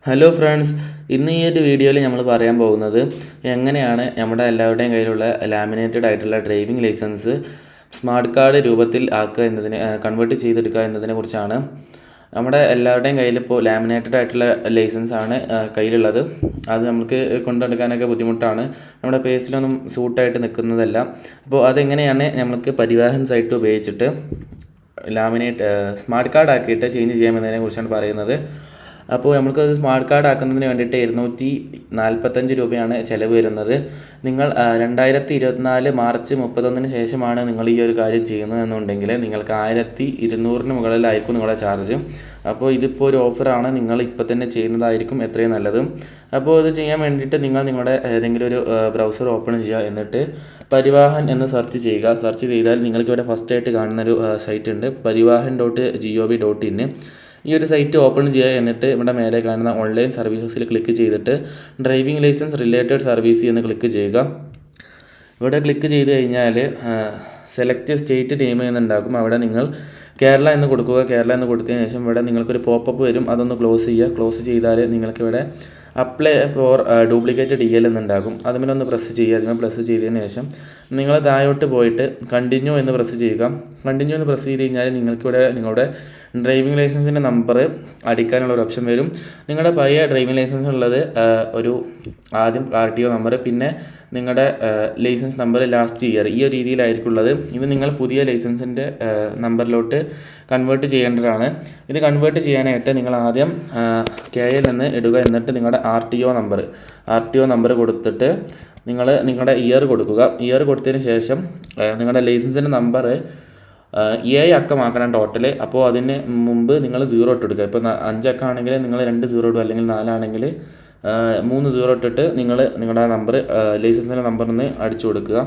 Hello friends, ഇന്ന് ഈ ഒരു വീഡിയോയിൽ നമ്മൾ പറയാൻ പോകുന്നത് എങ്ങനെയാണ് നമ്മുടെ എല്ലാവരുടെയും കയ്യിലുള്ള ലാമിനേറ്റഡ് ആയിട്ടുള്ള ഡ്രൈവിംഗ് ലൈസൻസ് സ്മാർട്ട് കാർഡ് രൂപത്തിൽ ആക്കുക എന്നതിനെ കൺവേർട്ട് ചെയ്തെടുക്കുക എന്നതിനെ കുറിച്ചാണ്. നമ്മുടെ എല്ലാവരുടെയും കയ്യിൽ ഇപ്പോൾ ലാമിനേറ്റഡ് ആയിട്ടുള്ള ലൈസൻസ് ആണ് കയ്യിലുള്ളത്. അത് നമുക്ക് കൊണ്ടുനടക്കാനൊക്കെ ബുദ്ധിമുട്ടാണ്, നമ്മുടെ പേസിലൊന്നും സൂട്ടായിട്ട് നിൽക്കുന്നതല്ല. അപ്പോൾ അതെങ്ങനെയാണ് നമുക്ക് പരിവാഹൻ സൈറ്റ് ഉപയോഗിച്ചിട്ട് സ്മാർട്ട് കാർഡ് ആക്കിയിട്ട് ചേഞ്ച് ചെയ്യാമെന്നതിനെ കുറിച്ചാണ് പറയുന്നത്. അപ്പോൾ നമുക്കത് സ്മാർട്ട് കാർഡ് ആക്കുന്നതിന് വേണ്ടിയിട്ട് 245 രൂപയാണ് ചിലവ് വരുന്നത്. നിങ്ങൾ 2024 മാർച്ച് 31 ശേഷമാണ് നിങ്ങൾ ഈ ഒരു കാര്യം ചെയ്യുന്നതെന്നുണ്ടെങ്കിൽ നിങ്ങൾക്ക് 1200 മുകളിലായിരിക്കും നിങ്ങളുടെ ചാർജ്. അപ്പോൾ ഇതിപ്പോൾ ഒരു ഓഫറാണ്, നിങ്ങൾ ഇപ്പോൾ തന്നെ ചെയ്യുന്നതായിരിക്കും എത്രയും നല്ലത്. അപ്പോൾ ഇത് ചെയ്യാൻ വേണ്ടിയിട്ട് നിങ്ങൾ നിങ്ങളുടെ ഏതെങ്കിലും ഒരു ബ്രൗസർ ഓപ്പൺ ചെയ്യുക, എന്നിട്ട് പരിവാഹൻ എന്ന് സെർച്ച് ചെയ്യുക. സെർച്ച് ചെയ്താൽ നിങ്ങൾക്കിവിടെ ഫസ്റ്റായിട്ട് കാണുന്നൊരു സൈറ്റ് ഉണ്ട്, പരിവാഹൻ.gov.in. ഈ ഒരു സൈറ്റ് ഓപ്പൺ ചെയ്യുക, എന്നിട്ട് ഇവിടെ മേലെ കാണുന്ന ഓൺലൈൻ സർവീസസിൽ ക്ലിക്ക് ചെയ്തിട്ട് ഡ്രൈവിംഗ് ലൈസൻസ് റിലേറ്റഡ് സർവീസ് എന്ന് ക്ലിക്ക് ചെയ്യുക. ഇവിടെ ക്ലിക്ക് ചെയ്ത് കഴിഞ്ഞാൽ സെലക്ട് സ്റ്റേറ്റ് നെയിം എന്നുണ്ടാകും. അവിടെ നിങ്ങൾ കേരള എന്ന് കൊടുക്കുക. കേരള എന്ന് കൊടുത്തതിന് ശേഷം ഇവിടെ നിങ്ങൾക്കൊരു പോപ്പപ്പ് വരും, അതൊന്ന് ക്ലോസ് ചെയ്യുക. ക്ലോസ് ചെയ്താൽ നിങ്ങൾക്കിവിടെ അപ്ലൈ ഫോർ ഡ്യൂപ്ലിക്കേറ്റ് DL എന്നുണ്ടാകും. അതിലൊന്ന് പ്രസ് ചെയ്യുക. അതിന് പ്രസ് ചെയ്തതിന് ശേഷം നിങ്ങൾ താഴോട്ട് പോയിട്ട് കണ്ടിന്യൂ എന്ന് പ്രസ് ചെയ്യുക. കണ്ടിന്യൂ എന്ന് പ്രസ് ചെയ്ത് കഴിഞ്ഞാൽ നിങ്ങൾക്കിവിടെ നിങ്ങളുടെ ഡ്രൈവിംഗ് ലൈസൻസിൻ്റെ നമ്പർ അടിക്കാനുള്ള ഒരു ഓപ്ഷൻ വരും. നിങ്ങളുടെ പഴയ ഡ്രൈവിംഗ് ലൈസൻസ് ഉള്ളത് ഒരു ആദ്യം RTO നമ്പർ, പിന്നെ നിങ്ങളുടെ ലൈസൻസ് നമ്പർ, ലാസ്റ്റ് ഇയർ, ഈ ഒരു രീതിയിലായിരിക്കും ഉള്ളത്. ഇത് നിങ്ങൾ പുതിയ ലൈസൻസിൻ്റെ നമ്പറിലോട്ട് കൺവേർട്ട് ചെയ്യേണ്ടതാണ്. ഇത് കൺവേർട്ട് ചെയ്യാനായിട്ട് നിങ്ങൾ ആദ്യം KL എന്ന് ഇടുക. എന്നിട്ട് നിങ്ങളുടെ RTO നമ്പർ കൊടുത്തിട്ട് നിങ്ങളുടെ ഇയർ കൊടുക്കുക. ഇയർ കൊടുത്തതിന് ശേഷം നിങ്ങളുടെ ലൈസൻസിൻ്റെ നമ്പർ 7 അക്കമാക്കണം ടോട്ടൽ. അപ്പോൾ അതിന് മുമ്പ് നിങ്ങൾ 0 ഇട്ടെടുക്കുക. ഇപ്പോൾ 5 അക്കമാണെങ്കിൽ നിങ്ങൾ 2 0 ഇടുക, അല്ലെങ്കിൽ 4 ആണെങ്കിൽ 3 0 ഇട്ടിട്ട് നിങ്ങളുടെ നമ്പർ ലൈസൻസിൻ്റെ നമ്പറിന് അടിച്ചു കൊടുക്കുക.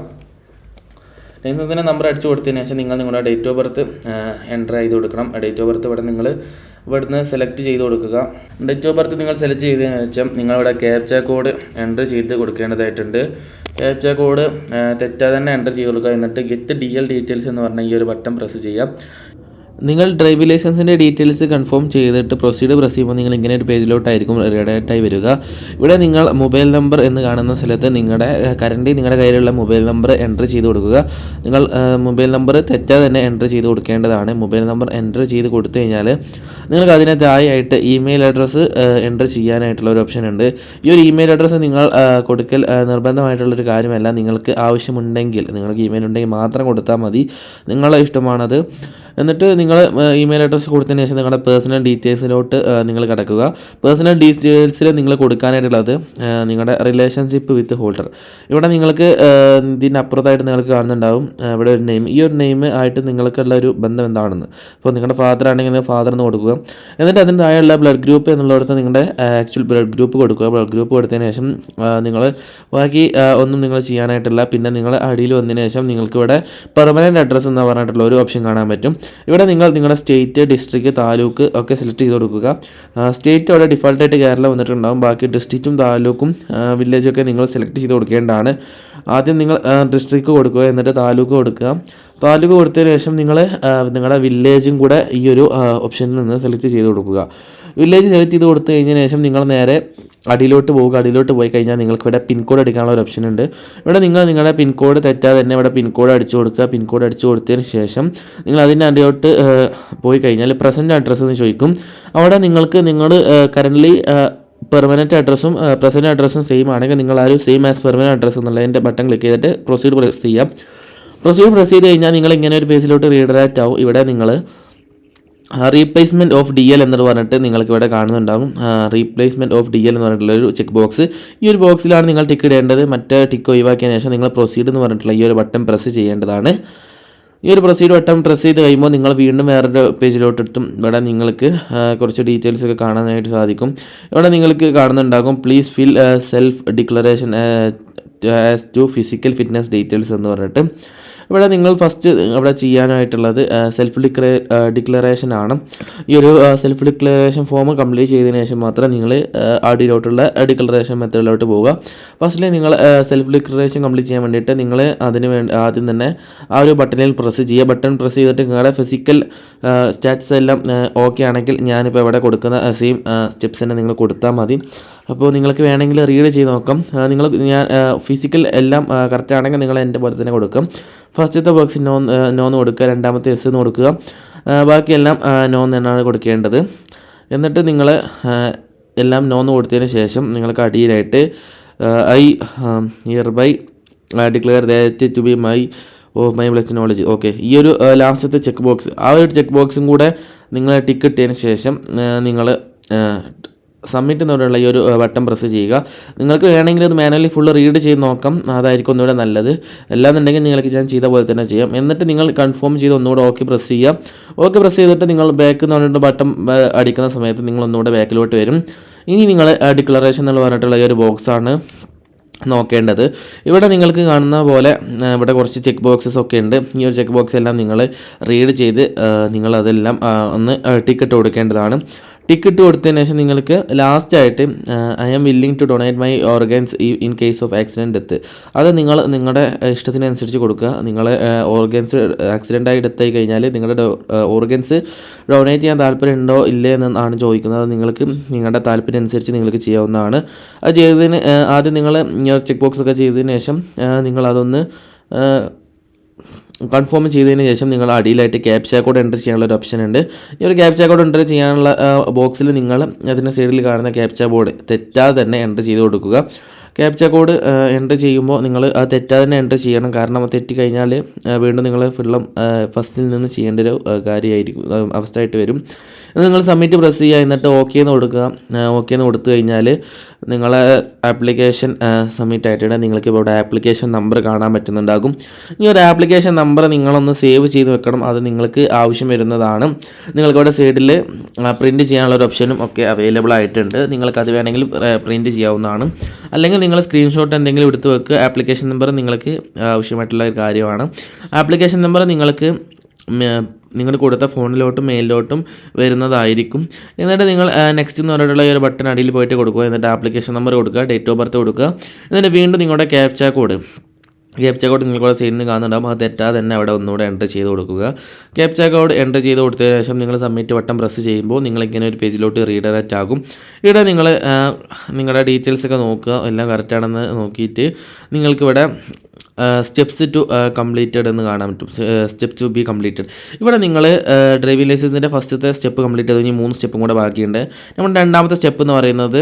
ലൈസൻസിൻ്റെ നമ്പർ അടിച്ചു കൊടുത്തതിന് ശേഷം നിങ്ങൾ നിങ്ങളുടെ ഡേറ്റ് ഓഫ് ബർത്ത് എൻ്റർ ചെയ്ത് കൊടുക്കണം. ഡേറ്റ് ഓഫ് ബർത്ത് ഇവിടുന്ന് സെലക്ട് ചെയ്ത് കൊടുക്കുക. ഡേറ്റ് ഓഫ് ബർത്ത് നിങ്ങൾ സെലക്ട് ചെയ്തതിന് ശേഷം നിങ്ങളിവിടെ ക്യാപ്ച കോഡ് എൻ്റർ ചെയ്ത് കൊടുക്കേണ്ടതായിട്ടുണ്ട്. ക്യാപ്ച കോഡ് തെറ്റാതെ തന്നെ എൻ്റർ ചെയ്ത് കൊടുക്കുക. എന്നിട്ട് ഗെറ്റ് DL ഡീറ്റെയിൽസ് എന്ന് പറഞ്ഞ ഈ ഒരു ബട്ടൺ പ്രസ് ചെയ്യാം. നിങ്ങൾ ഡ്രൈവിംഗ് ലൈസൻസിൻ്റെ ഡീറ്റെയിൽസ് കൺഫേം ചെയ്തിട്ട് പ്രൊസീഡ് പ്രസ് ചെയ്യുമ്പോൾ നിങ്ങൾ ഇങ്ങനെ ഒരു പേജിലോട്ടായിരിക്കും റീഡയറക്റ്റായി വരിക. ഇവിടെ നിങ്ങൾ മൊബൈൽ നമ്പർ എന്ന് കാണുന്ന സ്ഥലത്ത് നിങ്ങളുടെ കയ്യിലുള്ള മൊബൈൽ നമ്പർ എൻ്റർ ചെയ്ത് കൊടുക്കുക. നിങ്ങൾ മൊബൈൽ നമ്പർ തെറ്റാതെ തന്നെ എൻ്റർ ചെയ്ത് കൊടുക്കേണ്ടതാണ്. മൊബൈൽ നമ്പർ എൻ്റർ ചെയ്ത് കൊടുത്തു കഴിഞ്ഞാൽ നിങ്ങൾക്ക് അതിന് താഴെയായിട്ട് ഇമെയിൽ അഡ്രസ്സ് എൻ്റർ ചെയ്യാനായിട്ടുള്ള ഒരു ഓപ്ഷൻ ഉണ്ട്. ഈ ഒരു ഇമെയിൽ അഡ്രസ്സ് നിങ്ങൾ കൊടുക്കൽ നിർബന്ധമായിട്ടുള്ളൊരു കാര്യമല്ല. നിങ്ങൾക്ക് നിങ്ങൾക്ക് ഇമെയിൽ ഉണ്ടെങ്കിൽ മാത്രം കൊടുത്താൽ മതി, നിങ്ങളുടെ ഇഷ്ടമാണത്. എന്നിട്ട് നിങ്ങൾ ഇമെയിൽ അഡ്രസ്സ് കൊടുത്തതിന് ശേഷം നിങ്ങളുടെ പേഴ്സണൽ ഡീറ്റെയിൽസിലോട്ട് നിങ്ങൾ കിടക്കുക. പേഴ്സണൽ ഡീറ്റെയിൽസിൽ നിങ്ങൾ കൊടുക്കാനായിട്ടുള്ളത് നിങ്ങളുടെ റിലേഷൻഷിപ്പ് വിത്ത് ഹോൾഡർ. ഇവിടെ നിങ്ങൾക്ക് ഇതിൻ്റെ അപ്പുറത്തായിട്ട് നിങ്ങൾക്ക് കാണുന്നുണ്ടാവും ഇവിടെ ഒരു നെയിം. ഈ ഒരു നെയിം ആയിട്ട് നിങ്ങൾക്കുള്ള ഒരു ബന്ധം എന്താണെന്ന്. അപ്പോൾ നിങ്ങളുടെ ഫാദർ ആണെങ്കിൽ ഫാദർ എന്ന് കൊടുക്കുക. എന്നിട്ട് അതിന് താഴെയുള്ള ബ്ലഡ് ഗ്രൂപ്പ് എന്നുള്ളിടത്ത് നിങ്ങളുടെ ആക്ച്വൽ ബ്ലഡ് ഗ്രൂപ്പ് കൊടുക്കുക. ബ്ലഡ് ഗ്രൂപ്പ് കൊടുത്തതിന് ശേഷം നിങ്ങൾ ബാക്കി ഒന്നും നിങ്ങൾ ചെയ്യാനായിട്ടില്ല. പിന്നെ നിങ്ങൾ അടിയിൽ വന്നതിന് ശേഷം നിങ്ങൾക്ക് ഇവിടെ പെർമനൻറ്റ് അഡ്രസ്സ് എന്ന് പറഞ്ഞിട്ടുള്ള ഒരു ഓപ്ഷൻ കാണാൻ പറ്റും. ഇവിടെ നിങ്ങൾ നിങ്ങളുടെ സ്റ്റേറ്റ്, ഡിസ്ട്രിക്റ്റ്, താലൂക്ക് ഒക്കെ സെലക്ട് ചെയ്ത് കൊടുക്കുക. സ്റ്റേറ്റ് അവിടെ ഡിഫോൾട്ടായിട്ട് കേരള വന്നിട്ടുണ്ടാകും. ബാക്കി ഡിസ്ട്രിക്റ്റും താലൂക്കും വില്ലേജൊക്കെ നിങ്ങൾ സെലക്ട് ചെയ്ത് കൊടുക്കേണ്ടതാണ്. ആദ്യം നിങ്ങൾ ഡിസ്ട്രിക്റ്റ് കൊടുക്കുക, എന്നിട്ട് താലൂക്ക് കൊടുക്കുക. താലൂക്ക് കൊടുത്തതിന് ശേഷം നിങ്ങൾ നിങ്ങളുടെ വില്ലേജും കൂടെ ഈ ഒരു ഓപ്ഷനിൽ നിന്ന് സെലക്ട് ചെയ്ത് കൊടുക്കുക. വില്ലേജ് സെലക്ട് ചെയ്ത് കൊടുത്തു കഴിഞ്ഞതിന് ശേഷം നിങ്ങൾ നേരെ അടിയിലോട്ട് പോവുക. അടിയിലോട്ട് പോയി കഴിഞ്ഞാൽ നിങ്ങൾക്ക് ഇവിടെ പിൻകോഡ് അടിക്കാനുള്ള ഒരു ഓപ്ഷൻ ഉണ്ട്. ഇവിടെ നിങ്ങളുടെ പിൻകോഡ് തെറ്റാതെ തന്നെ ഇവിടെ പിൻകോഡ് അടിച്ചു കൊടുക്കുക. പിൻകോഡ് അടിച്ചു കൊടുത്തതിന് ശേഷം നിങ്ങൾ അതിൻ്റെ അടിയിലോട്ട് പോയി കഴിഞ്ഞാൽ പ്രസൻറ്റ് അഡ്രസ്സ് എന്ന് ചോദിക്കും. അവിടെ നിങ്ങൾ കറൻ്റ്ലി പെർമനൻറ്റ് അഡ്രസ്സും പ്രസൻറ്റ് അഡ്രസ്സും സെയിം ആണെങ്കിൽ നിങ്ങൾ ആ ഒരു സെയിം ആസ് പെർമനൻറ്റ് അഡ്രസ്സ് എന്നുള്ളതിൻ്റെ ബട്ടൺ ക്ലിക്ക് ചെയ്തിട്ട് പ്രൊസീഡ് പ്രസ് ചെയ്യാം. പ്രൊസീഡ് പ്രസ് ചെയ്ത് കഴിഞ്ഞാൽ നിങ്ങൾ ഇങ്ങനെ ഒരു പേജിലോട്ട് റീഡയറക്റ്റ് ആവും. ഇവിടെ നിങ്ങൾ റീപ്ലേസ്മെൻറ്റ് ഓഫ് DL എന്ന് പറഞ്ഞിട്ട് നിങ്ങൾക്ക് ഇവിടെ കാണുന്നുണ്ടാകും. റീപ്ലേസ്മെൻറ്റ് ഓഫ് DL എന്ന് പറഞ്ഞിട്ടുള്ളൊരു ചെക്ക് ബോക്സ്. ഈ ഒരു ബോക്സിലാണ് നിങ്ങൾ ടിക്ക് ഇടേണ്ടത്. മറ്റേ ടിക്ക് ഒഴിവാക്കിയതിന് ശേഷം നിങ്ങൾ പ്രൊസീഡ് എന്ന് പറഞ്ഞിട്ടുള്ള ഈ ഒരു ബട്ടൺ പ്രസ് ചെയ്യേണ്ടതാണ്. ഈ ഒരു പ്രൊസീഡ് ബട്ടൺ പ്രസ് ചെയ്ത് കഴിയുമ്പോൾ നിങ്ങൾ വീണ്ടും വേറൊരു പേജിലോട്ടെത്തും. ഇവിടെ നിങ്ങൾക്ക് കുറച്ച് ഡീറ്റെയിൽസ് ഒക്കെ കാണാനായിട്ട് സാധിക്കും. ഇവിടെ നിങ്ങൾക്ക് കാണുന്നുണ്ടാകും please fill self declaration as to physical fitness details എന്ന് പറഞ്ഞിട്ട്. ഇവിടെ നിങ്ങൾ ഫസ്റ്റ് ഇവിടെ ചെയ്യാനായിട്ടുള്ളത് സെൽഫ് ഡിക്ലറേഷൻ ആണ്. ഈ ഒരു സെൽഫ് ഡിക്ലറേഷൻ ഫോം കംപ്ലീറ്റ് ചെയ്തതിന് ശേഷം മാത്രം നിങ്ങൾ അടിയിലോട്ടുള്ള ഡിക്ലറേഷൻ മെത്തേഡിലോട്ട് പോവുക. ഫസ്റ്റിൽ നിങ്ങൾ സെൽഫ് ഡിക്ലറേഷൻ കംപ്ലീറ്റ് ചെയ്യാൻ വേണ്ടിയിട്ട് നിങ്ങൾ അതിന് വേണ്ടി ആദ്യം തന്നെ ആ ഒരു ബട്ടണിൽ പ്രസ് ചെയ്യുക. ബട്ടൺ പ്രസ് ചെയ്തിട്ട് നിങ്ങളുടെ ഫിസിക്കൽ സ്റ്റാറ്റസ് എല്ലാം ഓക്കെ ആണെങ്കിൽ ഞാനിപ്പോൾ ഇവിടെ കൊടുക്കുന്ന സെയിം സ്റ്റെപ്സ് തന്നെ നിങ്ങൾ കൊടുത്താൽ മതി. അപ്പോൾ നിങ്ങൾക്ക് വേണമെങ്കിൽ റീഡ് ചെയ്ത് നോക്കാം. ഞാൻ ഫിസിക്കൽ എല്ലാം കറക്റ്റ് ആണെങ്കിൽ നിങ്ങൾ എൻ്റെ പോലെ തന്നെ കൊടുക്കും. ഫസ്റ്റത്തെ ബോക്സ് നോന്ന് കൊടുക്കുക, രണ്ടാമത്തെ എസ് എന്ന് കൊടുക്കുക, ബാക്കിയെല്ലാം നോന്ന് തന്നെയാണ് കൊടുക്കേണ്ടത്. എന്നിട്ട് നിങ്ങൾ എല്ലാം നോന്ന് കൊടുത്തതിന് ശേഷം നിങ്ങൾക്ക് അടിയിലായിട്ട് I hereby declare that to be my blessed knowledge. Okay, ഈ ഒരു ലാസ്റ്റത്തെ ചെക്ക് ബോക്സ്, ആ ഒരു ചെക്ക് ബോക്സും കൂടെ നിങ്ങൾ ടിക്ക് ഇട്ടതിന് ശേഷം നിങ്ങൾ സബ്മിറ്റ് എന്നോടുള്ള ഈ ഒരു ബട്ടൺ പ്രസ് ചെയ്യുക. നിങ്ങൾക്ക് വേണമെങ്കിൽ അത് മാനുവലി ഫുള്ള് റീഡ് ചെയ്ത് നോക്കാം, അതായിരിക്കും ഒന്നുകൂടെ നല്ലത്. അല്ലാന്നുണ്ടെങ്കിൽ നിങ്ങൾക്ക് ഞാൻ ചെയ്ത പോലെ തന്നെ ചെയ്യാം. എന്നിട്ട് നിങ്ങൾ കൺഫേം ചെയ്ത് ഒന്നുകൂടെ ഓക്കെ പ്രസ് ചെയ്യുക. ഓക്കെ പ്രസ് ചെയ്തിട്ട് നിങ്ങൾ ബാക്ക് എന്ന് പറഞ്ഞിട്ട് ബട്ടൺ അടിക്കുന്ന സമയത്ത് നിങ്ങൾ ഒന്നുകൂടെ ബാക്കിലോട്ട് വരും. ഇനി നിങ്ങൾ ഡിക്ലറേഷൻ എന്ന് പറഞ്ഞിട്ടുള്ള ഈ ഒരു ബോക്സാണ് നോക്കേണ്ടത്. ഇവിടെ നിങ്ങൾക്ക് കാണുന്ന പോലെ ഇവിടെ കുറച്ച് ചെക്ക് ബോക്സസ് ഒക്കെ ഉണ്ട്. ഈ ഒരു ചെക്ക് ബോക്സ് എല്ലാം നിങ്ങൾ റീഡ് ചെയ്ത് നിങ്ങളതെല്ലാം ഒന്ന് ടിക്കറ്റ് കൊടുക്കേണ്ടതാണ്. ടിക്കറ്റ് കൊടുത്തതിന് ശേഷം നിങ്ങൾക്ക് ലാസ്റ്റായിട്ട് I am willing to donate my organs in case of accident death, അത് നിങ്ങൾ നിങ്ങളുടെ ഇഷ്ടത്തിനനുസരിച്ച് കൊടുക്കുക. നിങ്ങൾ ഓർഗൻസ് ആക്സിഡൻ്റായി ഡെത്തായി കഴിഞ്ഞാൽ നിങ്ങളുടെ ഓർഗൻസ് ഡൊണേറ്റ് ചെയ്യാൻ താല്പര്യമുണ്ടോ ഇല്ലേ എന്നാണ് ചോദിക്കുന്നത്. അത് നിങ്ങൾക്ക് നിങ്ങളുടെ താല്പര്യം അനുസരിച്ച് നിങ്ങൾക്ക് ചെയ്യാവുന്നതാണ്. അത് ചെയ്തതിന് ആദ്യം നിങ്ങൾ ചെക്ക് ബോക്സ് ഒക്കെ ചെയ്തതിന് ശേഷം നിങ്ങളതൊന്ന് കൺഫേം ചെയ്തതിന് ശേഷം നിങ്ങൾ അടിയിലായിട്ട് ക്യാപ്ച കോഡ് എൻ്റർ ചെയ്യാനുള്ള ഒരു ഓപ്ഷൻ ഉണ്ട്. ഈ ഒരു ക്യാപ്ച കോഡ് എൻ്റർ ചെയ്യാനുള്ള ബോക്സിൽ നിങ്ങൾ അതിൻ്റെ സൈഡിൽ കാണുന്ന ക്യാപ്ച ബോർഡ് തെറ്റാതെ തന്നെ എൻ്റർ ചെയ്ത് കൊടുക്കുക. ക്യാപ്ച കോഡ് എൻ്റർ ചെയ്യുമ്പോൾ നിങ്ങൾ അത് തെറ്റാതെ തന്നെ എൻ്റർ ചെയ്യണം. കാരണം അത് തെറ്റിക്കഴിഞ്ഞാൽ വീണ്ടും നിങ്ങൾ ഫസ്റ്റിൽ നിന്ന് ചെയ്യേണ്ട ഒരു കാര്യമായിരിക്കും, അവസ്ഥയായിട്ട് വരും. നിങ്ങൾ സബ്മിറ്റ് പ്രസ് ചെയ്യുക, എന്നിട്ട് ഓക്കെ എന്ന് കൊടുക്കുക. ഓക്കെ എന്ന് കൊടുത്തു കഴിഞ്ഞാൽ നിങ്ങളെ ആപ്ലിക്കേഷൻ സബ്മിറ്റ് ആയിട്ടുണ്ട്. നിങ്ങൾക്ക് ഇവിടെ ആപ്ലിക്കേഷൻ നമ്പർ കാണാൻ പറ്റുന്നുണ്ടാകും. ഈ ഒരു ആപ്ലിക്കേഷൻ നമ്പർ നിങ്ങളൊന്ന് സേവ് ചെയ്ത് വെക്കണം, അത് നിങ്ങൾക്ക് ആവശ്യം വരുന്നതാണ്. നിങ്ങൾക്കിവിടെ സൈഡിൽ പ്രിൻറ്റ് ചെയ്യാനുള്ള ഒരു ഓപ്ഷനും ഒക്കെ അവൈലബിൾ ആയിട്ടുണ്ട്. നിങ്ങൾക്കത് വേണമെങ്കിൽ പ്രിൻറ്റ് ചെയ്യാവുന്നതാണ്. അല്ലെങ്കിൽ നിങ്ങൾ സ്ക്രീൻഷോട്ട് എന്തെങ്കിലും എടുത്ത് വെക്കുക. ആപ്ലിക്കേഷൻ നമ്പർ നിങ്ങൾക്ക് ആവശ്യമായിട്ടുള്ള ഒരു കാര്യമാണ്. ആപ്ലിക്കേഷൻ നമ്പർ നിങ്ങൾക്ക് നിങ്ങൾ കൊടുത്ത ഫോണിലോട്ടും മെയിലിലോട്ടും വരുന്നതായിരിക്കും. എന്നിട്ട് നിങ്ങൾ നെക്സ്റ്റ് എന്ന് പറഞ്ഞിട്ടുള്ള ഈ ഒരു ബട്ടൺ അടിയിൽ പോയിട്ട് കൊടുക്കുക. എന്നിട്ട് ആപ്ലിക്കേഷൻ നമ്പർ കൊടുക്കുക, ഡേറ്റ് ഓഫ് ബർത്ത് കൊടുക്കുക. എന്നിട്ട് വീണ്ടും നിങ്ങളുടെ ക്യാപ്ച കോഡ് നിങ്ങളുടെ സൈഡിൽ നിന്ന് കാണുന്നുണ്ടാകും. അത് തെറ്റാതെ തന്നെ അവിടെ ഒന്നുകൂടെ എൻ്റർ ചെയ്ത് കൊടുക്കുക. ക്യാപ്ച കോഡ് എൻ്റർ ചെയ്ത് കൊടുത്തതിന് ശേഷം നിങ്ങൾ സബ്മിറ്റ് ബട്ടൺ പ്രസ് ചെയ്യുമ്പോൾ നിങ്ങളിങ്ങനെ ഒരു പേജിലോട്ട് റീഡയറക്റ്റ് ആകും. ഇവിടെ നിങ്ങൾ നിങ്ങളുടെ ഡീറ്റെയിൽസൊക്കെ നോക്കുക, എല്ലാം കറക്റ്റാണെന്ന് നോക്കിയിട്ട് നിങ്ങൾക്കിവിടെ സ്റ്റെപ്സ് ടു കംപ്ലീറ്റഡ് എന്ന് കാണാൻ പറ്റും. Step to be completed. ഇവിടെ നിങ്ങൾ ഡ്രൈവിംഗ് ലൈസൻസിൻ്റെ ഫസ്റ്റത്തെ സ്റ്റെപ്പ് കംപ്ലീറ്റ് ചെയ്ത് കഴിഞ്ഞാൽ 3 സ്റ്റെപ്പും കൂടെ ബാക്കിയുണ്ട്. നമ്മുടെ രണ്ടാമത്തെ സ്റ്റെപ്പ് എന്ന് പറയുന്നത്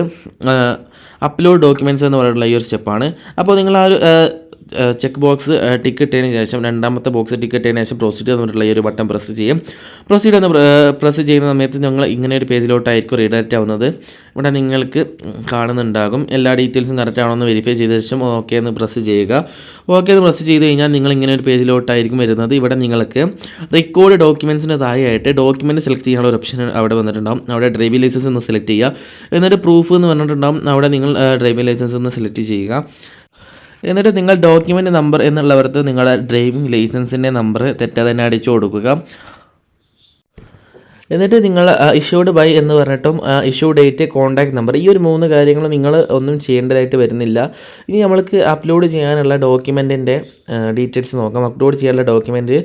അപ്ലോഡ് ഡോക്യുമെൻറ്റ്സ് എന്ന് പറഞ്ഞിട്ടുള്ള ഈ ഒരു സ്റ്റെപ്പാണ്. അപ്പോൾ നിങ്ങൾ ആ ഒരു ചെക്ക് ബോക്സ് ടിക്ക് ഇട്ടതിന് ശേഷം രണ്ടാമത്തെ ബോക്സ് ടിക്ക് ഇട്ടതിന് ശേഷം പ്രൊസീഡ് എന്ന് പറഞ്ഞിട്ടുള്ള ഈ ഒരു ബട്ടൺ പ്രസ് ചെയ്യും. പ്രൊസീഡ് എന്ന് പ്രസ് ചെയ്യുന്ന സമയത്ത് ഞങ്ങൾ ഇങ്ങനെ ഒരു പേജിലോട്ടായിരിക്കും റീഡയറക്റ്റ് ആവുന്നത്. ഇവിടെ നിങ്ങൾക്ക് കാണുന്നുണ്ടാകും. എല്ലാ ഡീറ്റെയിൽസും കറക്റ്റ് ആണോ എന്ന് വെരിഫൈ ചെയ്ത ശേഷം ഓക്കെ എന്ന് പ്രസ് ചെയ്യുക. ഓക്കെ എന്ന് പ്രസ് ചെയ്ത് കഴിഞ്ഞാൽ നിങ്ങൾ ഇങ്ങനെ ഒരു പേജിലോട്ടായിരിക്കും വരുന്നത്. ഇവിടെ നിങ്ങൾക്ക് റെക്കോർഡ് ഡോക്യുമെൻറ്റ്സിന് താഴെയായിട്ട് ഡോക്യുമെൻറ്റ് സെലക്ട് ചെയ്യാനുള്ള ഒരു ഓപ്ഷൻ അവിടെ വന്നിട്ടുണ്ടാകും. അവിടെ ഡ്രൈവിംഗ് ലൈസൻസ് ഒന്ന് സെലക്ട് ചെയ്യുക. എന്നിട്ട് പ്രൂഫ് എന്ന് പറഞ്ഞിട്ടുണ്ടാകും. അവിടെ നിങ്ങൾ ഡ്രൈവിംഗ് ലൈസൻസ് ഒന്ന് സെലക്ട് ചെയ്യുക. എന്നിട്ട് നിങ്ങൾ ഡോക്യുമെൻ്റ് നമ്പർ എന്നുള്ളവർക്ക് നിങ്ങളുടെ ഡ്രൈവിംഗ് ലൈസൻസിൻ്റെ നമ്പർ തെറ്റാതെ തന്നെ അടിച്ചു കൊടുക്കുക. എന്നിട്ട് നിങ്ങൾ ഇഷ്യൂഡ് ബൈ എന്ന് പറഞ്ഞിട്ടും ഇഷ്യൂ ഡേറ്റ്, കോൺടാക്ട് നമ്പർ, ഈ ഒരു 3 കാര്യങ്ങൾ നിങ്ങൾ ഒന്നും ചെയ്യേണ്ടതായിട്ട് വരുന്നില്ല. ഇനി നമ്മൾക്ക് അപ്ലോഡ് ചെയ്യാനുള്ള ഡോക്യുമെൻറ്റിൻ്റെ ഡീറ്റെയിൽസ് നോക്കാം. അപ്ലോഡ് ചെയ്യാനുള്ള ഡോക്യുമെൻറ്റ്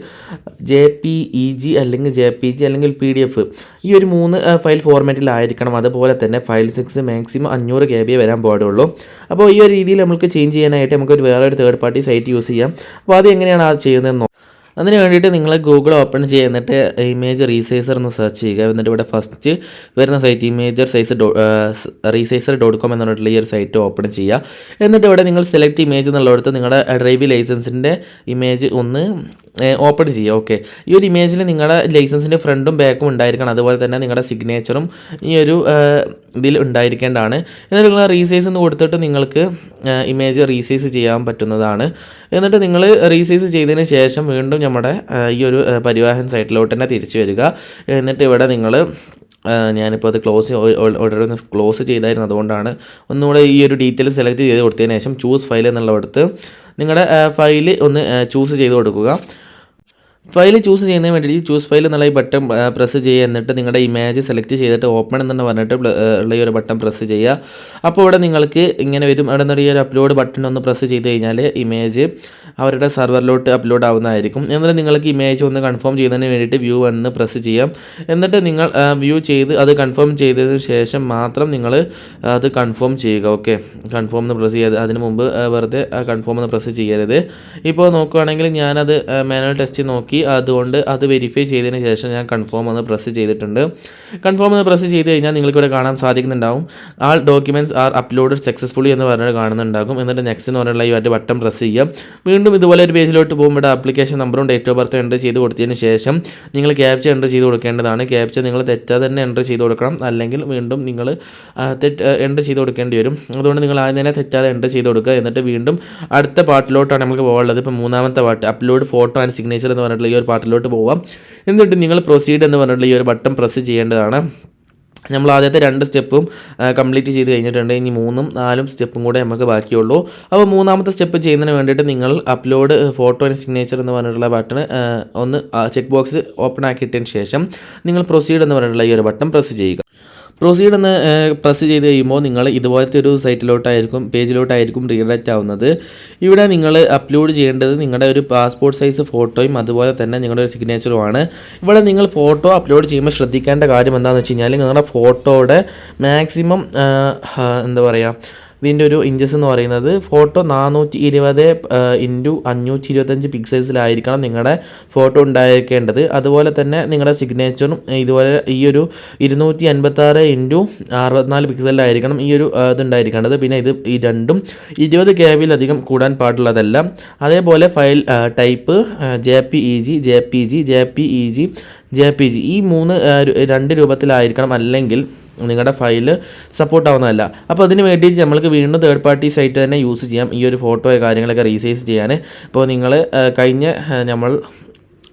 JPEG അല്ലെങ്കിൽ JPG അല്ലെങ്കിൽ PDF, ഈ ഒരു 3 ഫയൽ ഫോർമാറ്റിലായിരിക്കണം. അതുപോലെ തന്നെ ഫയൽ സൈസ് മാക്സിമം 500 KB വരാൻ പാടുള്ളൂ. അപ്പോൾ ഈ ഒരു രീതിയിൽ നമുക്ക് ചേഞ്ച് ചെയ്യാനായിട്ട് നമുക്കൊരു വേറൊരു തേർഡ് പാർട്ടി സൈറ്റ് യൂസ് ചെയ്യാം. അപ്പോൾ അത് എങ്ങനെയാണ് അത് ചെയ്യുന്നതെന്ന് അതിന് വേണ്ടിയിട്ട് നിങ്ങൾ ഗൂഗിൾ ഓപ്പൺ ചെയ്യുക. എന്നിട്ട് ഇമേജ് റീസൈസർ എന്ന് സെർച്ച് ചെയ്യുക. എന്നിട്ട് ഇവിടെ ഫസ്റ്റ് വരുന്ന സൈറ്റ് resizer.com എന്ന് പറഞ്ഞിട്ടുള്ള ഈ ഒരു സൈറ്റ് ഓപ്പൺ ചെയ്യുക. എന്നിട്ട് ഇവിടെ നിങ്ങൾ സെലക്ട് ഇമേജ് എന്നുള്ളിടത്ത് നിങ്ങളുടെ ഡ്രൈവിംഗ് ലൈസൻസിൻ്റെ ഇമേജ് ഒന്ന് ഓപ്പൺ ചെയ്യുക. ഓക്കെ, ഈ ഒരു ഇമേജിൽ നിങ്ങളുടെ ലൈസൻസിൻ്റെ ഫ്രണ്ടും ബാക്കും ഉണ്ടായിരിക്കണം. അതുപോലെ തന്നെ നിങ്ങളുടെ സിഗ്നേച്ചറും ഈ ഒരു ഇതിൽ ഉണ്ടായിരിക്കേണ്ടതാണ്. എന്നിട്ട് നിങ്ങൾ റീസൈസ് എന്ന് കൊടുത്തിട്ട് നിങ്ങൾക്ക് ഇമേജ് റീസൈസ് ചെയ്യാൻ പറ്റുന്നതാണ്. എന്നിട്ട് നിങ്ങൾ റീസൈസ് ചെയ്തതിന് ശേഷം വീണ്ടും നമ്മുടെ ഈ ഒരു പരിവാഹൻ സൈറ്റിലോട്ട് തന്നെ തിരിച്ചു വരിക. എന്നിട്ട് ഇവിടെ നിങ്ങൾ ഞാനിപ്പോൾ അത് ഓൾറെഡി ഒന്ന് ക്ലോസ് ചെയ്തായിരുന്നു. അതുകൊണ്ടാണ് ഒന്നുകൂടെ ഈ ഒരു ഡീറ്റെയിൽ സെലക്ട് ചെയ്ത് കൊടുത്തതിന് ശേഷം ചൂസ് ഫയൽ എന്നുള്ളടത്ത് നിങ്ങളുടെ ഫയൽ ഒന്ന് ചൂസ് ചെയ്ത് കൊടുക്കുക. ഫയൽ ചൂസ് ചെയ്യുന്നതിന് വേണ്ടിയിട്ട് ചൂസ് ഫയൽ എന്നുള്ള ഈ ബട്ടൺ പ്രസ് ചെയ്യുക. എന്നിട്ട് നിങ്ങളുടെ ഇമേജ് സെലക്ട് ചെയ്തിട്ട് ഓപ്പൺ എന്ന് പറഞ്ഞിട്ട് ഉള്ള ഈ ഒരു ബട്ടൺ പ്രസ് ചെയ്യുക. അപ്പോൾ ഇവിടെ നിങ്ങൾക്ക് ഇങ്ങനെ വരും. അവിടെ നിന്ന് ഈ ഒരു അപ്ലോഡ് ബട്ടൺ ഒന്ന് പ്രസ് ചെയ്ത് കഴിഞ്ഞാൽ ഇമേജ് അവരുടെ സെർവറിലോട്ട് അപ്ലോഡ് ആവുന്നതായിരിക്കും. എന്നിട്ട് നിങ്ങൾക്ക് ഇമേജ് ഒന്ന് കൺഫേം ചെയ്യുന്നതിന് വേണ്ടിയിട്ട് വ്യൂ എന്ന് പ്രസ് ചെയ്യാം. എന്നിട്ട് നിങ്ങൾ വ്യൂ ചെയ്ത് അത് കൺഫേം ചെയ്തതിന് ശേഷം മാത്രം നിങ്ങൾ അത് കൺഫേം ചെയ്യുക. ഓക്കെ, കൺഫേം എന്ന് പ്രസ് ചെയ്യുക. അതിന് മുമ്പ് വെറുതെ കൺഫേം എന്ന് പ്രസ് ചെയ്യരുത്. ഇപ്പോൾ നോക്കുകയാണെങ്കിൽ ഞാനത് മാനുവൽ ടെസ്റ്റ് നോക്കി, അതുകൊണ്ട് അത് വെരിഫൈ ചെയ്തതിന് ശേഷം ഞാൻ കൺഫേം എന്ന് പ്രസ് ചെയ്തിട്ടുണ്ട്. കൺഫേം എന്ന് പ്രസ് ചെയ്ത് കഴിഞ്ഞാൽ നിങ്ങൾക്കിവിടെ കാണാൻ സാധിക്കുന്നുണ്ടാവും ആൾ ഡോക്യുമെൻറ്റ്സ് ആർ അപ്ലോഡഡ് സക്സസ്ഫുള്ളി എന്ന് പറഞ്ഞിട്ട് കാണുന്നുണ്ടാകും. എന്നിട്ട് നെക്സ്റ്റ് എന്ന് പറഞ്ഞുള്ള ഈ ഒരു ബട്ടൺ പ്രസ് ചെയ്യാം. വീണ്ടും ഇതുപോലെ ഒരു പേജിലോട്ട് പോകുമ്പോൾ ആപ്ലിക്കേഷൻ നമ്പറും ഡേറ്റ് ഓഫ് ബർത്ത് എൻ്റർ ചെയ്ത് കൊടുത്തതിന് ശേഷം നിങ്ങൾ ക്യാപ്ച എൻ്റർ ചെയ്ത് കൊടുക്കേണ്ടതാണ്. ക്യാപ്ച നിങ്ങൾ തെറ്റാതെ തന്നെ എൻ്റർ ചെയ്ത് കൊടുക്കണം, അല്ലെങ്കിൽ വീണ്ടും നിങ്ങൾ എൻ്റർ ചെയ്ത് കൊടുക്കേണ്ടി വരും. അതുകൊണ്ട് നിങ്ങൾ ആദ്യം തന്നെ തെറ്റാതെ എൻ്റർ ചെയ്ത് കൊടുക്കുക. എന്നിട്ട് വീണ്ടും അടുത്ത പാർട്ടിലോട്ടാണ് നമുക്ക് പോകാനുള്ളത്. ഇപ്പോൾ മൂന്നാമത്തെ part upload photo and signature എന്ന് പറഞ്ഞിട്ടുള്ള ഈ ഒരു പാർട്ടിലോട്ട് പോവാം. എന്നിട്ട് നിങ്ങൾ പ്രൊസീഡ് എന്ന് പറഞ്ഞിട്ടുള്ള ഈ ഒരു ബട്ടൺ പ്രസ് ചെയ്യേണ്ടതാണ്. നമ്മൾ ആദ്യത്തെ 2 സ്റ്റെപ്പും കംപ്ലീറ്റ് ചെയ്ത് കഴിഞ്ഞിട്ടുണ്ട്. ഇനി 3ഉം 4ഉം സ്റ്റെപ്പും കൂടെ നമുക്ക് ബാക്കിയുള്ളൂ. അപ്പോൾ മൂന്നാമത്തെ സ്റ്റെപ്പ് ചെയ്യുന്നതിന് വേണ്ടിയിട്ട് നിങ്ങൾ അപ്ലോഡ് ഫോട്ടോ ആൻഡ് സിഗ്നേച്ചർ എന്ന് പറഞ്ഞിട്ടുള്ള ബട്ടൺ ഒന്ന് ചെക്ക് ബോക്സ് ഓപ്പൺ ആക്കിയിട്ടതിന് ശേഷം നിങ്ങൾ പ്രൊസീഡ് എന്ന് പറഞ്ഞിട്ടുള്ള ഈ ഒരു ബട്ടൺ പ്രസ് ചെയ്യുക. പ്രൊസീഡ് എന്ന് പ്രസ് ചെയ്ത് കഴിയുമ്പോൾ നിങ്ങൾ ഇതുപോലത്തെ ഒരു പേജിലോട്ടായിരിക്കും റീഡയറക്റ്റ് ആവുന്നത്. ഇവിടെ നിങ്ങൾ അപ്ലോഡ് ചെയ്യേണ്ടത് നിങ്ങളുടെ ഒരു പാസ്പോർട്ട് സൈസ് ഫോട്ടോയും അതുപോലെ തന്നെ നിങ്ങളുടെ ഒരു സിഗ്നേച്ചറുമാണ്. ഇവിടെ നിങ്ങൾ ഫോട്ടോ അപ്ലോഡ് ചെയ്യുമ്പോൾ ശ്രദ്ധിക്കേണ്ട കാര്യം എന്താണെന്ന് വെച്ച് കഴിഞ്ഞാൽ നിങ്ങളുടെ ഫോട്ടോയുടെ മാക്സിമം എന്താ പറയുക, ഇതിൻ്റെ ഒരു ഇഞ്ചസ് എന്ന് പറയുന്നത് ഫോട്ടോ 420x525 പിക്സൽസിലായിരിക്കണം നിങ്ങളുടെ ഫോട്ടോ ഉണ്ടായിരിക്കേണ്ടത്. അതുപോലെ തന്നെ നിങ്ങളുടെ സിഗ്നേച്ചറും ഇതുപോലെ ഈ ഒരു 256x64 പിക്സലിലായിരിക്കണം ഈ ഒരു ഇതുണ്ടായിരിക്കേണ്ടത്. പിന്നെ ഈ രണ്ടും 20 KB കൂടാൻ പാടുള്ളതല്ല. അതേപോലെ ഫയൽ ടൈപ്പ് JPEG ഈ 2 രൂപത്തിലായിരിക്കണം, അല്ലെങ്കിൽ നിങ്ങളുടെ ഫയൽ സപ്പോർട്ട് ആവുന്നതല്ല. അപ്പോൾ അതിന് വേണ്ടിയിട്ട് നമ്മൾക്ക് വീണ്ടും തേർഡ് പാർട്ടി സൈറ്റ് തന്നെ യൂസ് ചെയ്യാം ഈ ഒരു ഫോട്ടോ കാര്യങ്ങളൊക്കെ റീസൈസ് ചെയ്യാൻ. ഇപ്പോൾ നിങ്ങൾ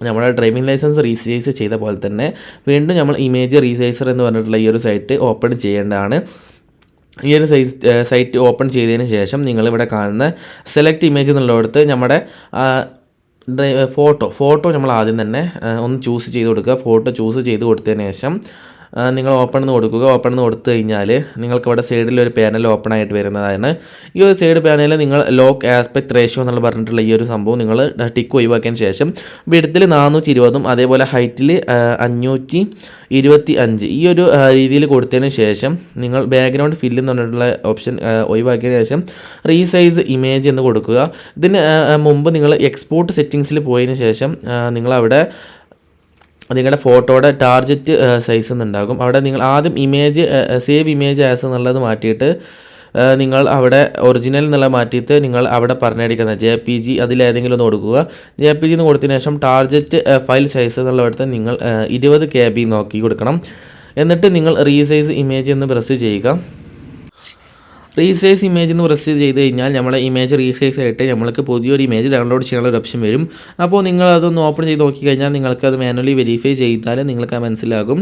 നമ്മുടെ ഡ്രൈവിംഗ് ലൈസൻസ് റീസൈസ് ചെയ്ത പോലെ തന്നെ വീണ്ടും നമ്മൾ ഇമേജ് റീസൈസർ എന്ന് പറഞ്ഞിട്ടുള്ള ഈ ഒരു സൈറ്റ് ഓപ്പൺ ചെയ്യേണ്ടതാണ്. ഈ ഒരു സൈറ്റ് ഓപ്പൺ ചെയ്തതിന് ശേഷം നിങ്ങളിവിടെ കാണുന്ന സെലക്ട് ഇമേജ് എന്നുള്ളിടത്ത് നമ്മുടെ ഫോട്ടോ നമ്മൾ ആദ്യം തന്നെ ഒന്ന് ചൂസ് ചെയ്ത് കൊടുക്കുക. ഫോട്ടോ ചൂസ് ചെയ്ത് കൊടുത്തതിന് ശേഷം നിങ്ങൾ ഓപ്പൺ എന്ന് കൊടുക്കുക. ഓപ്പൺ എന്ന് കൊടുത്തു കഴിഞ്ഞാൽ നിങ്ങൾക്ക് ഇവിടെ സൈഡിൽ ഒരു പാനൽ ഓപ്പൺ ആയിട്ട് വരുന്നതാണ്. ഈ ഒരു സൈഡ് പാനലിൽ നിങ്ങൾ ലോക്ക് ആസ്പെക്ട് റേഷ്യോ എന്നുള്ള പറഞ്ഞിട്ടുള്ള ഈ ഒരു സംഭവം നിങ്ങൾ ടിക്ക് ഒഴിവാക്കിയതിന് ശേഷം വിഡ്ത്തിൽ 420 അതേപോലെ ഹൈറ്റിൽ 525 ഈ ഒരു രീതിയിൽ കൊടുത്തതിന് ശേഷം നിങ്ങൾ ബാക്ക്ഗ്രൗണ്ട് ഫില്ല് എന്ന് പറഞ്ഞിട്ടുള്ള ഓപ്ഷൻ ഒഴിവാക്കിയതിന് ശേഷം റീസൈസ് ഇമേജ് എന്ന് കൊടുക്കുക. ഇതിന് മുമ്പ് നിങ്ങൾ എക്സ്പോർട്ട് സെറ്റിങ്സിൽ പോയതിന് ശേഷം നിങ്ങളവിടെ നിങ്ങളുടെ ഫോട്ടോയുടെ ടാർജറ്റ് സൈസ് എന്നുണ്ടാകും. അവിടെ നിങ്ങൾ ആദ്യം സേവ് ഇമേജ് ആസ് എന്നുള്ളത് മാറ്റിയിട്ട് നിങ്ങൾ അവിടെ ഒറിജിനൽ എന്നുള്ള മാറ്റിയിട്ട് നിങ്ങൾ അവിടെ പറഞ്ഞിരിക്കുന്ന JPG അതിലേതെങ്കിലും ഒന്ന് കൊടുക്കുക. JPG എന്ന് കൊടുത്തതിന് ശേഷം ടാർജറ്റ് ഫയൽ സൈസ് എന്നുള്ളടത്ത് നിങ്ങൾ 20 KB നോക്കി കൊടുക്കണം. എന്നിട്ട് നിങ്ങൾ റീസൈസ് ഇമേജ് എന്ന് പ്രസ് ചെയ്യുക. റീസൈസ് ഇമേജ് എന്ന് പ്രസ് ചെയ്ത് കഴിഞ്ഞാൽ നമ്മളെ ഇമേജ് റീസൈസ് ആയിട്ട് നമ്മൾക്ക് പുതിയൊരു ഇമേജ് ഡൗൺലോഡ് ചെയ്യാനുള്ള ഒരു ഓപ്ഷൻ വരും. അപ്പോൾ നിങ്ങൾ അതൊന്ന് ഓപ്പൺ ചെയ്ത് നോക്കിക്കഴിഞ്ഞാൽ നിങ്ങൾക്ക് അത് മാനുവലി വെരിഫൈ ചെയ്താൽ നിങ്ങൾക്ക് മനസ്സിലാകും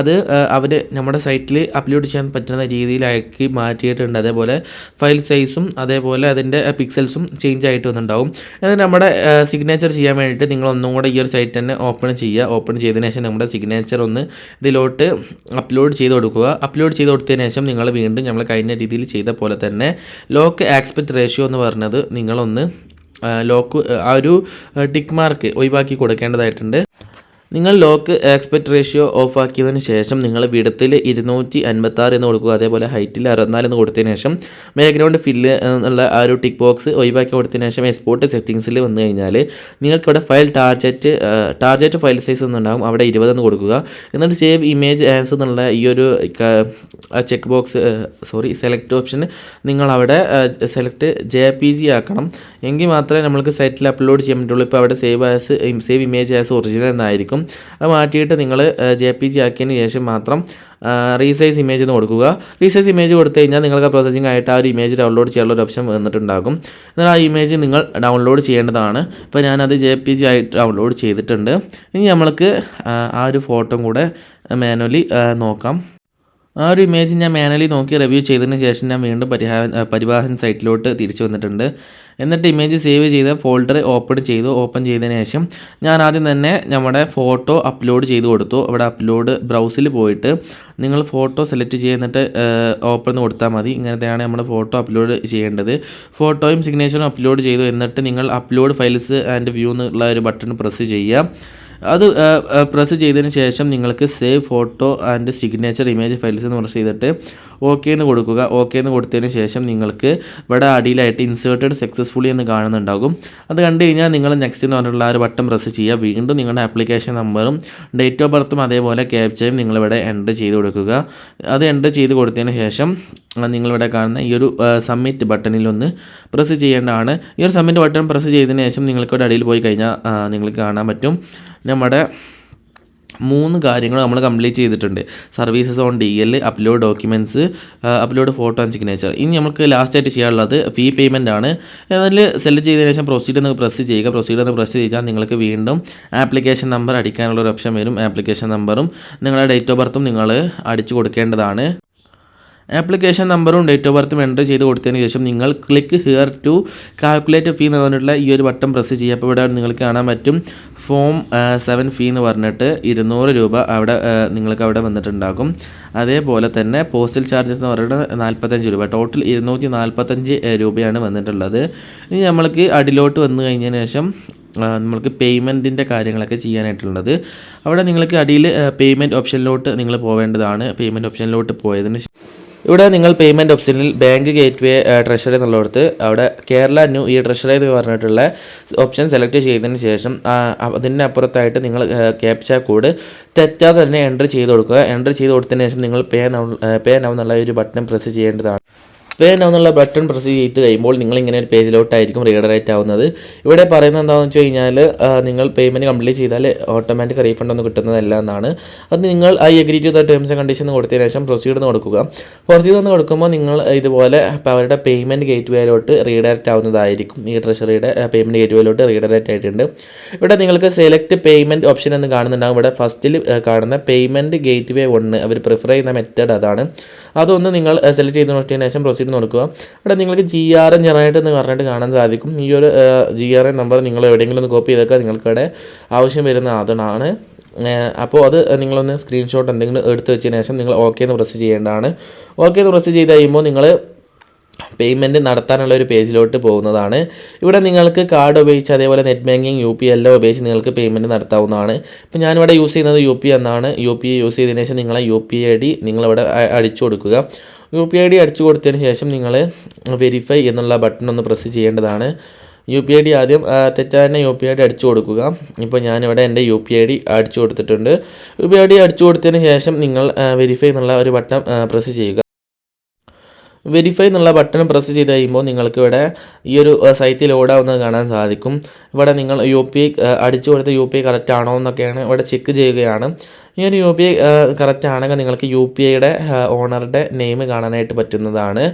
അത് അവർ നമ്മുടെ സൈറ്റിൽ അപ്ലോഡ് ചെയ്യാൻ പറ്റുന്ന രീതിയിലാക്കി മാറ്റിയിട്ടുണ്ട്. അതേപോലെ ഫയൽ സൈസും അതേപോലെ അതിൻ്റെ പിക്സൽസും ചേഞ്ച് ആയിട്ട് വന്നിട്ടുണ്ടാവും. എന്നിട്ട് നമ്മുടെ സിഗ്നേച്ചർ ചെയ്യാൻ വേണ്ടിയിട്ട് നിങ്ങൾ ഒന്നും കൂടെ ഈ ഒരു സൈറ്റ് തന്നെ ഓപ്പൺ ചെയ്യുക. ഓപ്പൺ ചെയ്തതിന് ശേഷം നമ്മുടെ സിഗ്നേച്ചർ ഒന്ന് ഇതിലോട്ട് അപ്ലോഡ് ചെയ്ത് കൊടുക്കുക. അപ്ലോഡ് ചെയ്ത് കൊടുത്തതിന് ശേഷം നിങ്ങൾ വീണ്ടും നമ്മൾ കഴിഞ്ഞ രീതിയിൽ ചെയ്ത പോലെ തന്നെ ലോക്ക് ആസ്പെക്ട് റേഷ്യോ എന്ന് പറഞ്ഞത് നിങ്ങളൊന്ന് ആ ഒരു ടിക്ക് മാർക്ക് ഒഴിവാക്കി കൊടുക്കേണ്ടതായിട്ടുണ്ട്. നിങ്ങൾ ലോക്ക് ആസ്പെക്ട് റേഷ്യോ ഓഫ് ആക്കിയതിന് ശേഷം നിങ്ങൾ വിഡ്ത്തിൽ 256 എന്ന് കൊടുക്കുക. അതേപോലെ ഹൈറ്റിൽ 64 എന്ന് കൊടുത്തതിന് ശേഷം ബാക്ക്ഗ്രൗണ്ട് ഫില്ല് എന്നുള്ള ആ ഒരു ടിക്ക് ബോക്സ് ഒഴിവാക്കി കൊടുത്തതിന് ശേഷം എക്സ്പോർട്ട് സെറ്റിങ്സിൽ വന്നു കഴിഞ്ഞാൽ നിങ്ങൾക്കിവിടെ ഫയൽ ടാർജറ്റ് ഫയൽ സൈസ് എന്നുണ്ടാകും. അവിടെ 20 എന്ന് കൊടുക്കുക. എന്നിട്ട് സേവ് ഇമേജ് ആസ് എന്നുള്ള ഈ ഒരു ചെക്ക് ബോക്സ് സെലക്ട് ഓപ്ഷൻ നിങ്ങളവിടെ സെലക്ട് JPG ആക്കണം. എങ്കിൽ മാത്രമേ നമ്മൾക്ക് സൈറ്റിൽ അപ്ലോഡ് ചെയ്യാൻ പറ്റുള്ളൂ. ഇപ്പോൾ അവിടെ സേവ് ഇമേജ് ആസ് ഒറിജിനൽ എന്നായിരിക്കും. അത് മാറ്റിയിട്ട് നിങ്ങൾ JPG ആക്കിയതിന് ശേഷം മാത്രം റീസൈസ് ഇമേജ് എന്ന് കൊടുക്കുക. റീസൈസ് ഇമേജ് കൊടുത്തു കഴിഞ്ഞാൽ നിങ്ങൾക്ക് പ്രോസസ്സിംഗ് ആയിട്ട് ആ ഒരു ഇമേജ് ഡൗൺലോഡ് ചെയ്യാനുള്ള ഒരു ഓപ്ഷൻ വന്നിട്ടുണ്ടാകും. എന്നാൽ ആ ഇമേജ് നിങ്ങൾ ഡൗൺലോഡ് ചെയ്യേണ്ടതാണ്. ഇപ്പോൾ ഞാനത് JPG ആയിട്ട് ഡൗൺലോഡ് ചെയ്തിട്ടുണ്ട്. ഇനി നമ്മൾക്ക് ആ ഒരു ഫോട്ടോ കൂടെ മാനുവലി നോക്കാം. ആ ഒരു ഇമേജ് ഞാൻ മാനുവലി നോക്കി റിവ്യൂ ചെയ്തതിന് ശേഷം ഞാൻ വീണ്ടും പരിവാഹൻ സൈറ്റിലോട്ട് തിരിച്ചു വന്നിട്ടുണ്ട്. എന്നിട്ട് ഇമേജ് സേവ് ചെയ്ത ഫോൾഡർ ഓപ്പൺ ചെയ്തതിന് ശേഷം ഞാൻ ആദ്യം തന്നെ നമ്മുടെ ഫോട്ടോ അപ്ലോഡ് ചെയ്ത് കൊടുത്തു. അവിടെ അപ്ലോഡ് ബ്രൗസിൽ പോയിട്ട് നിങ്ങൾ ഫോട്ടോ സെലക്ട് ചെയ്യുന്നിട്ട് ഓപ്പൺ കൊടുത്താൽ മതി. ഇങ്ങനത്തെയാണ് നമ്മൾ ഫോട്ടോ അപ്ലോഡ് ചെയ്യേണ്ടത്. ഫോട്ടോയും സിഗ്നേച്ചറും അപ്ലോഡ് ചെയ്തു. എന്നിട്ട് നിങ്ങൾ അപ്ലോഡ് ഫയൽസ് ആൻഡ് വ്യൂ എന്നുള്ള ഒരു ബട്ടൺ പ്രസ് ചെയ്യുക. അത് പ്രസ് ചെയ്തതിന് ശേഷം നിങ്ങൾക്ക് save photo and signature image files എന്ന് പ്രസ് ചെയ്തിട്ട് ഓക്കെ എന്ന് കൊടുക്കുക. ഓക്കെ എന്ന് കൊടുത്തതിന് ശേഷം നിങ്ങൾക്ക് ഇവിടെ അടിയിലായിട്ട് ഇൻസേർട്ടഡ് സക്സസ്ഫുള്ളി എന്ന് കാണുന്നുണ്ടാകും. അത് കണ്ടു കഴിഞ്ഞാൽ നിങ്ങൾ നെക്സ്റ്റ് എന്ന് പറഞ്ഞിട്ടുള്ള ആ ഒരു ബട്ടൺ പ്രസ് ചെയ്യുക. വീണ്ടും നിങ്ങളുടെ ആപ്ലിക്കേഷൻ നമ്പറും ഡേറ്റ് ഓഫ് ബർത്തും അതേപോലെ ക്യാപ്ചയും നിങ്ങളിവിടെ എൻ്റർ ചെയ്ത് കൊടുക്കുക. അത് എൻ്റർ ചെയ്ത് കൊടുത്തതിന് ശേഷം നിങ്ങളിവിടെ കാണുന്ന ഈ ഒരു സബ്മിറ്റ് ബട്ടണിലൊന്ന് പ്രസ് ചെയ്യേണ്ടതാണ്. ഈ ഒരു സബ്മിറ്റ് ബട്ടൺ പ്രസ് ചെയ്തതിന് ശേഷം നിങ്ങൾക്കിവിടെ അടിയിൽ പോയി കഴിഞ്ഞാൽ നിങ്ങൾക്ക് കാണാൻ പറ്റും നമ്മുടെ 3 കാര്യങ്ങൾ നമ്മൾ കംപ്ലീറ്റ് ചെയ്തിട്ടുണ്ട്. Services on DL, upload documents, upload photo and signature. ഇനി നമുക്ക് ലാസ്റ്റായിട്ട് ചെയ്യാനുള്ളത് ഫീ പേയ്മെൻ്റ് ആണ്. അതിൽ സെലക്ട് ചെയ്തതിന് ശേഷം പ്രൊസീഡ് എന്ന് പ്രസ് ചെയ്യുക. പ്രൊസീഡ് എന്ന് പ്രസ് ചെയ്താൽ നിങ്ങൾക്ക് വീണ്ടും ആപ്ലിക്കേഷൻ നമ്പർ അടിക്കാനുള്ളൊരു ഓപ്ഷൻ വരും. ആപ്ലിക്കേഷൻ നമ്പറും നിങ്ങളുടെ ഡേറ്റ് ഓഫ് ബർത്തും നിങ്ങൾ അടിച്ചു കൊടുക്കേണ്ടതാണ്. ആപ്ലിക്കേഷൻ നമ്പറും ഡേറ്റ് ഓഫ് ബർത്തും എൻ്റർ ചെയ്ത് കൊടുത്തതിന് ശേഷം നിങ്ങൾ ക്ലിക്ക് ഹിയർ ടു കാൽക്കുലേറ്റ് ഫീ എന്ന് പറഞ്ഞിട്ടുള്ള ഈ ഒരു ബട്ടൺ പ്രസ് ചെയ്യുക. അപ്പോൾ ഇവിടെ നിങ്ങൾക്ക് കാണാൻ പറ്റും ഫോം 7 ഫീ എന്ന് പറഞ്ഞിട്ട് 200 രൂപ അവിടെ നിങ്ങൾക്ക് അവിടെ വന്നിട്ടുണ്ടാകും. അതേപോലെ തന്നെ പോസ്റ്റൽ ചാർജസ് എന്ന് പറഞ്ഞിട്ട് 45 രൂപ, ടോട്ടൽ 245 രൂപയാണ് വന്നിട്ടുള്ളത്. ഇനി നമ്മൾക്ക് അടിലോട്ട് വന്നു കഴിഞ്ഞതിന് ശേഷം നമ്മൾക്ക് പേയ്മെൻറ്റിൻ്റെ കാര്യങ്ങളൊക്കെ ചെയ്യാനായിട്ടുള്ളത്. അവിടെ നിങ്ങൾക്ക് അടിയിൽ പേയ്മെൻറ്റ് ഓപ്ഷനിലോട്ട് നിങ്ങൾ പോവേണ്ടതാണ്. പേയ്മെൻറ്റ് ഓപ്ഷനിലോട്ട് പോയതിന് ഇവിടെ നിങ്ങൾ പേയ്മെൻറ്റ് ഓപ്ഷനിൽ ബാങ്ക് ഗേറ്റ്വേ ട്രഷറി എന്നുള്ളിടത്ത് അവിടെ കേരള ന്യൂ ഈ ട്രഷറി എന്ന് പറഞ്ഞിട്ടുള്ള ഓപ്ഷൻ സെലക്ട് ചെയ്തതിന് ശേഷം അതിൻ്റെ അപ്പുറത്തായിട്ട് നിങ്ങൾ ക്യാപ്ച കോഡ് തെറ്റാതെ തന്നെ എൻ്റർ ചെയ്ത് കൊടുക്കുക. എൻ്റർ ചെയ്ത് കൊടുത്തതിന് ശേഷം നിങ്ങൾ പേ നൗ എന്നുള്ള ഒരു ബട്ടൺ പ്രസ് ചെയ്യേണ്ടതാണ്. പേ നൗ എന്നുള്ള ബട്ടൺ പ്രസ് ചെയ്ത് കഴിയുമ്പോൾ നിങ്ങളിങ്ങനെ ഒരു പേജിലോട്ടായിരിക്കും റീഡയറക്റ്റ് ആവുന്നത്. ഇവിടെ പറയുന്നത് എന്താണെന്ന് വെച്ച് കഴിഞ്ഞാൽ നിങ്ങൾ പേയ്മെൻറ്റ് കംപ്ലീറ്റ് ചെയ്താൽ ഓട്ടോമാറ്റിക് റീഫണ്ട് ഒന്നും കിട്ടുന്നതല്ല എന്നാണ്. അത് നിങ്ങൾ agree to the terms and condition കൊടുത്തതിന് ശേഷം പ്രൊസീഡ് എന്ന് കൊടുക്കുക. പ്രൊസീഡ് എന്ന് കൊടുക്കുമ്പോൾ നിങ്ങൾ ഇതുപോലെ അവരുടെ പേയ്മെൻറ്റ് ഗേറ്റ്വേയിലോട്ട് റീഡയറക്റ്റ് ആവുന്നതായിരിക്കും. ഈ ട്രഷറിയുടെ പേയ്മെൻറ്റ് ഗേറ്റ്വേയിലോട്ട് റീഡയറക്റ്റ് ആയിട്ടുണ്ട്. ഇവിടെ നിങ്ങൾക്ക് സെലക്ട് പേയ്മെൻറ്റ് ഓപ്ഷൻ എന്ന് കാണുന്നുണ്ടാകും. ഇവിടെ ഫസ്റ്റിൽ കാണുന്ന പേയ്മെൻറ്റ് ഗേറ്റ്വേ 1 അവർ പ്രിഫർ ചെയ്യുന്ന മെത്തേഡ് അതാണ്. അതൊന്ന് നിങ്ങൾ സെലക്ട് ചെയ്ത് നോക്കിയതിന് ശേഷം പ്രൊസീഡ് നോക്കുക. ഇവിടെ നിങ്ങൾക്ക് GRN ജനറേറ്റ് എന്ന് പറഞ്ഞിട്ട് കാണാൻ സാധിക്കും. ഈ ഒരു GRN നമ്പർ നിങ്ങൾ എവിടെയെങ്കിലും ഒന്ന് കോപ്പി ചെയ്തൊക്കെ നിങ്ങൾക്കിവിടെ ആവശ്യം വരുന്ന അതാണ്. അപ്പോൾ അത് നിങ്ങളൊന്ന് സ്ക്രീൻഷോട്ട് എന്തെങ്കിലും എടുത്ത് വെച്ചതിന് ശേഷം നിങ്ങൾ ഓക്കെ എന്ന് പ്രസ് ചെയ്യേണ്ടതാണ്. ഓക്കെ എന്ന് പ്രസ് ചെയ്ത് കഴിയുമ്പോൾ നിങ്ങൾ പേയ്മെൻറ്റ് നടത്താനുള്ള ഒരു പേജിലോട്ട് പോകുന്നതാണ്. ഇവിടെ നിങ്ങൾക്ക് കാർഡ് ഉപയോഗിച്ച് അതേപോലെ നെറ്റ് ബാങ്കിങ് UPI എല്ലാം ഉപയോഗിച്ച് നിങ്ങൾക്ക് പേയ്മെൻറ്റ് നടത്താവുന്നതാണ്. ഇപ്പോൾ ഞാനിവിടെ യൂസ് ചെയ്യുന്നത് UPI എന്നാണ്. UPI യൂസ് ചെയ്തതിന് ശേഷം നിങ്ങളെ UPI ID നിങ്ങളിവിടെ അടിച്ചു കൊടുക്കുക. UPI ID അടിച്ചു കൊടുത്തതിന് ശേഷം നിങ്ങൾ വെരിഫൈ എന്നുള്ള ബട്ടൺ ഒന്ന് പ്രസ് ചെയ്യേണ്ടതാണ്. UPI ID ആദ്യം തെറ്റാതെ UPI ID അടിച്ചു കൊടുക്കുക. ഇപ്പോൾ ഞാനിവിടെ എൻ്റെ UPI ID അടിച്ചു കൊടുത്തിട്ടുണ്ട്. UPI ID അടിച്ചു കൊടുത്തതിന് ശേഷം നിങ്ങൾ വെരിഫൈ എന്നുള്ള ഒരു ബട്ടൺ പ്രസ് ചെയ്യുക. വെരിഫൈ എന്നുള്ള ബട്ടൺ പ്രസ് ചെയ്ത് കഴിയുമ്പോൾ നിങ്ങൾക്ക് ഇവിടെ ഈ ഒരു സൈറ്റിൽ ലോഡാവുന്നത് കാണാൻ സാധിക്കും. ഇവിടെ നിങ്ങൾ UPI അടിച്ചു കൊടുത്ത UPI കറക്റ്റ് ആണോ എന്നൊക്കെയാണ് ഇവിടെ ചെക്ക് ചെയ്യുകയാണ്. ഈ ഒരു UPI കറക്റ്റ് ആണെങ്കിൽ നിങ്ങൾക്ക് UPIയുടെ ഓണറുടെ നെയിം കാണാനായിട്ട് പറ്റുന്നതാണ്.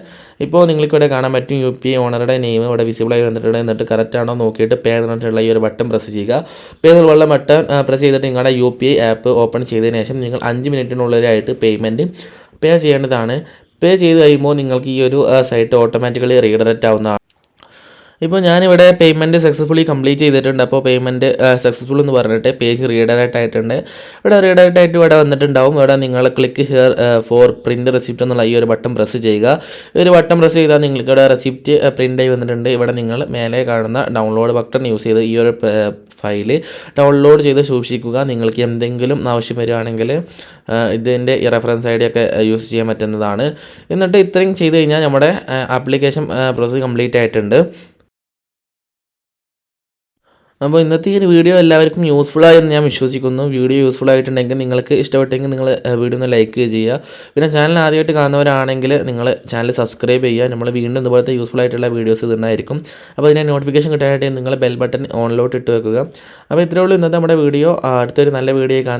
ഇപ്പോൾ നിങ്ങൾക്കിവിടെ കാണാൻ പറ്റും UPI ഓണറുടെ നെയിം ഇവിടെ വിസിബിളായി വന്നിട്ടുണ്ട്. എന്നിട്ട് കറക്റ്റ് ആണോ നോക്കിയിട്ട് പേ എന്നിട്ടുള്ള ഈ ഒരു ബട്ടൺ പ്രസ് ചെയ്യുക. പേ എന്നുള്ള ബട്ടൺ പ്രസ് ചെയ്തിട്ട് നിങ്ങളുടെ UPI ആപ്പ് ഓപ്പൺ ചെയ്തതിന് ശേഷം നിങ്ങൾ 5 മിനിറ്റിനുള്ളിലായിട്ട് പേയ്മെൻറ്റ് പേ ചെയ്യേണ്ടതാണ്. പേ ചെയ്ത് കഴിയുമ്പോൾ നിങ്ങൾക്ക് ഈ ഒരു സൈറ്റ് ഓട്ടോമാറ്റിക്കലി റീഡയറക്റ്റ് ആവുന്നതാണ്. ഇപ്പോൾ ഞാനിവിടെ പേയ്മെൻറ്റ് സക്സസ്ഫുള്ളി കംപ്ലീറ്റ് ചെയ്തിട്ടുണ്ട്. അപ്പോൾ പേയ്മെൻറ്റ് സക്സസ്ഫുൾ എന്ന് പറഞ്ഞിട്ട് പേജ് റീഡയറക്റ്റ് ആയിട്ടുണ്ട്. ഇവിടെ റീഡയറക്റ്റ് ആയിട്ട് ഇവിടെ വന്നിട്ടുണ്ടാവും. ഇവിടെ നിങ്ങൾ click here for print receipt എന്നുള്ള ഈ ഒരു ബട്ടൺ പ്രസ് ചെയ്യുക. ഈ ഒരു ബട്ടൺ പ്രസ് ചെയ്താൽ നിങ്ങൾക്ക് ഇവിടെ റെസിപ്റ്റ് പ്രിൻ്റ് ആയി വന്നിട്ടുണ്ട്. ഇവിടെ നിങ്ങൾ മേലെ കാണുന്ന ഡൗൺലോഡ് ബട്ടൺ യൂസ് ചെയ്ത് ഈ ഒരു ഫയൽ ഡൗൺലോഡ് ചെയ്ത് സൂക്ഷിക്കുക. നിങ്ങൾക്ക് എന്തെങ്കിലും ആവശ്യം വരികയാണെങ്കിൽ ഇതിൻ്റെ ഈ റെഫറൻസ് ID ഒക്കെ യൂസ് ചെയ്യാൻ പറ്റുന്നതാണ്. എന്നിട്ട് ഇത്രയും ചെയ്ത് കഴിഞ്ഞാൽ നമ്മുടെ ആപ്ലിക്കേഷൻ പ്രോസസ്സ് കംപ്ലീറ്റ് ആയിട്ടുണ്ട്. അപ്പോൾ ഇന്നത്തെ ഈ ഒരു വീഡിയോ എല്ലാവർക്കും യൂസ്ഫുള്ളായെന്ന് ഞാൻ വിശ്വസിക്കുന്നു. വീഡിയോ യൂസ്ഫുൾ ആയിട്ടുണ്ടെങ്കിൽ നിങ്ങൾക്ക് ഇഷ്ടപ്പെട്ടെങ്കിൽ നിങ്ങൾ വീഡിയോ ഒന്ന് ലൈക്ക് ചെയ്യുക. പിന്നെ ചാനൽ ആദ്യമായിട്ട് കാണുന്നവരാണെങ്കിൽ നിങ്ങൾ ചാനൽ സബ്സ്ക്രൈബ് ചെയ്യുക. നമ്മൾ വീണ്ടും ഇതുപോലത്തെ യൂസ്ഫുൾ ആയിട്ടുള്ള വീഡിയോസ് ഇതുണ്ടായിരിക്കും. അപ്പോൾ ഇതിനെ നോട്ടിഫിക്കേഷൻ കിട്ടാനായിട്ട് നിങ്ങൾ ബെൽ ബട്ടൺ ഓണിലോട്ട് ഇട്ട് വെക്കുക. അപ്പോൾ ഇത്രയേ ഉള്ളൂ ഇന്നത്തെ നമ്മുടെ വീഡിയോ. അടുത്തൊരു നല്ല വീഡിയോ കാണുന്നത്.